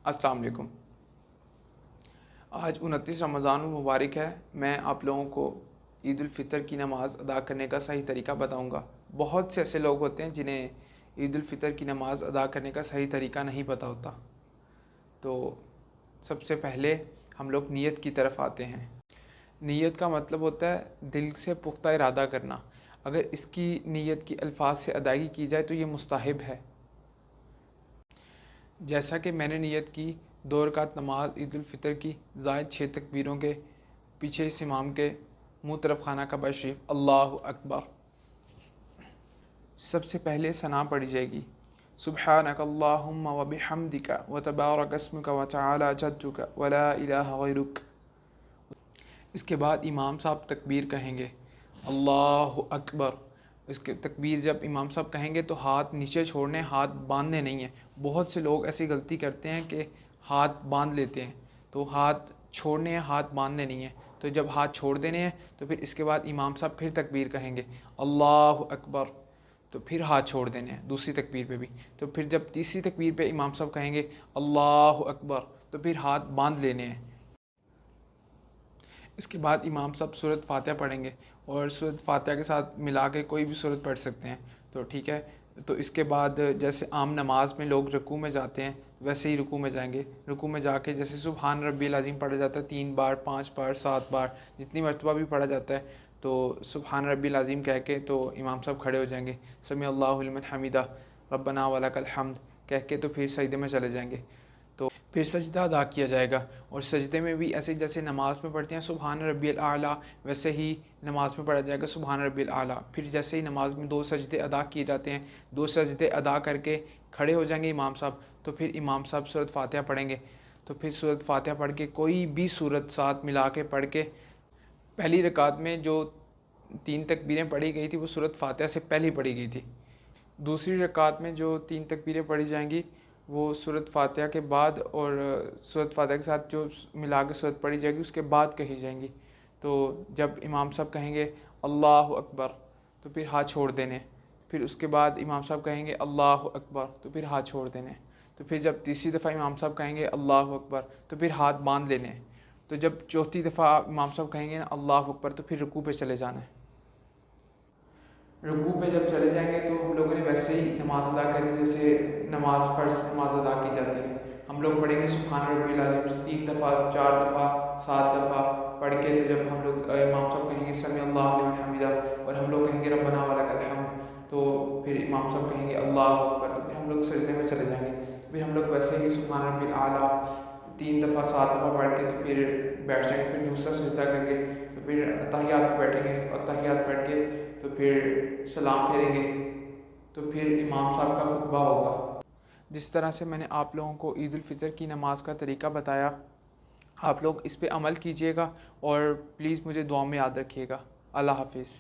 अस्सलाम वालेकुम। आज 29 रमज़ान मुबारक है। मैं आप लोगों को ईद उल फ़ितर की नमाज़ अदा करने का सही तरीका बताऊंगा। बहुत से ऐसे लोग होते हैं जिन्हें ईद उल फ़ितर की नमाज़ अदा करने का सही तरीका नहीं पता होता। तो सबसे पहले हम लोग नीयत की तरफ आते हैं। नीयत का मतलब होता है दिल से पुख्ता इरादा करना। अगर इसकी नीयत की अल्फाज से अदायगी की जाए तो ये मुस्ताहिब है। जैसा कि मैंने नीयत की 2 रकात नमाज ईद उल फ़ितर की ज़ायद 6 तकबीरों के पीछे इस इमाम के मुँह तरफ खाना काबा शरीफ अल्लाहु अकबर। सबसे पहले सना पढ़ी जाएगी, सुब्हानक अल्लाहुम्मा व बिहम्दिका व तबारक अस्मुका व तआला जद्दुका व ला इलाहा गैरुक। इसके बाद इमाम साहब तकबीर कहेंगे अल्लाहु अकबर। इसके तकबीर जब इमाम साहब कहेंगे तो हाथ नीचे छोड़ने, हाथ बांधने नहीं है। बहुत से लोग ऐसी गलती करते हैं कि हाथ बांध लेते हैं, तो हाथ छोड़ने हैं, हाथ बांधने नहीं है। तो जब हाथ छोड़ देने हैं तो फिर इसके बाद इमाम साहब फिर तकबीर कहेंगे अल्लाहु अकबर, तो फिर हाथ छोड़ देने हैं दूसरी तकबीर पे भी। तो फिर जब तीसरी तकबीर पे इमाम साहब कहेंगे अल्लाहु अकबर, तो फिर हाथ बांध लेने हैं। इसके बाद इमाम साहब सूरत फातिहा पढ़ेंगे और सूरत फातिहा के साथ मिला के कोई भी सूरत पढ़ सकते हैं, तो ठीक है। तो इसके बाद जैसे आम नमाज में लोग रुकू में जाते हैं वैसे ही रुकू में जाएंगे। रुकू में जाके जैसे सुबहान रब्बिल अज़ीम पढ़ा जाता है 3 बार, 5 बार, 7 बार, जितनी मरतबा भी पढ़ा जाता है, तो सुबहान रब्बिल अज़ीम कह के तो इमाम साहब खड़े हो जाएंगे। समी अल्लाहु लिमन हमीदा रब्बना वलकल हम्द कह के तो फिर सजदे में चले जाएंगे। तो फिर सजदा अदा किया जाएगा और सजदे में भी ऐसे जैसे नमाज में पढ़ते हैं सुबहान रब्बिल आला, वैसे ही नमाज में पढ़ा जाएगा सुबहान रब्बिल आला। फिर जैसे ही नमाज में 2 सजदे अदा किए जाते हैं, 2 सजदे अदा करके खड़े हो जाएंगे इमाम साहब, तो फिर इमाम साहब सूरत फातिहा पढ़ेंगे। तो फिर सूरत फातिहा पढ़ के कोई भी सूरत साथ मिला के पढ़ के, पहली रकात में जो 3 तकबीरें पढ़ी गई थी वो सूरत फातिहा से पहले पढ़ी गई थी। दूसरी रकात में जो 3 तकबीरें पढ़ी जाएंगी वो सूरत फातिहा के बाद और सूरत फातिहा के साथ जो मिला के सूरत पढ़ी जाएगी उसके बाद कही जाएंगी। तो जब इमाम साहब कहेंगे अल्लाहु अकबर, तो फिर हाथ छोड़ देने। फिर उसके बाद इमाम साहब कहेंगे अल्लाहु अकबर, तो फिर हाथ छोड़ देने। तो फिर जब तीसरी दफ़ा इमाम साहब कहेंगे अल्लाहु अकबर, तो फिर हाथ बांध लेने। तो जब चौथी दफ़ा इमाम साहब कहेंगे ना अल्लाहु अकबर, तो फिर रुकू पे चले जाना है। रुकू पे जब चले जाएंगे तो हम लोगों ने वैसे ही नमाज अदा करनी जैसे नमाज फ़र्ज़ नमाज अदा की जाती है। हम लोग पढ़ेंगे सुब्हान रब्बिल अज़ीम 3 दफ़ा, 4 दफ़ा, 7 दफ़ा पढ़ के, तो जब हम लोग इमाम साहब कहेंगे समी अल्लाहु लिमन हमीदा और हम लोग कहेंगे रब्बना वलकल हम्द, तो फिर इमाम साहब कहेंगे अल्लाहु अकबर, तो फिर हम लोग सजदे में चले जाएंगे। तो फिर हम लोग वैसे ही सुब्हान रब्बिल आला 3 दफ़ा, 7 दफ़ा पढ़ के तो फिर बैठ जाएंगे। फिर दूसरा सजदा करके तो फिर तहियात में बैठेंगे और तहियात पढ़ के तो फिर सलाम फेरेंगे, तो फिर इमाम साहब का खुतबा होगा। जिस तरह से मैंने आप लोगों को ईद उल फ़ितर की नमाज का तरीका बताया, आप लोग इस पे अमल कीजिएगा और प्लीज़ मुझे दुआ में याद रखिएगा। अल्लाह हाफिज़।